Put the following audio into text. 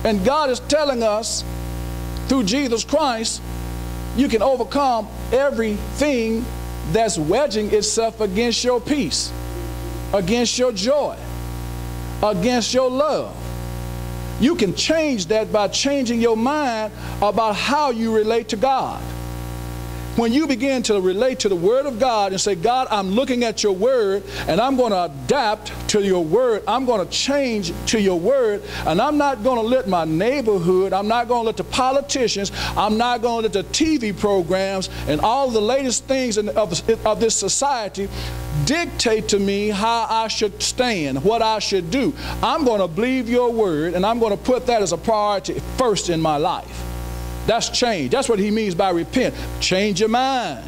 And God is telling us through Jesus Christ, you can overcome everything that's wedging itself against your peace, against your joy, against your love. You can change that by changing your mind about how you relate to God. When you begin to relate to the Word of God and say, God, I'm looking at your Word and I'm going to adapt to your Word. I'm going to change to your Word, and I'm not going to let my neighborhood, I'm not going to let the politicians, I'm not going to let the TV programs and all the latest things of this society dictate to me how I should stand, what I should do. I'm going to believe your Word, and I'm going to put that as a priority first in my life. That's change. That's what he means by repent. Change your mind.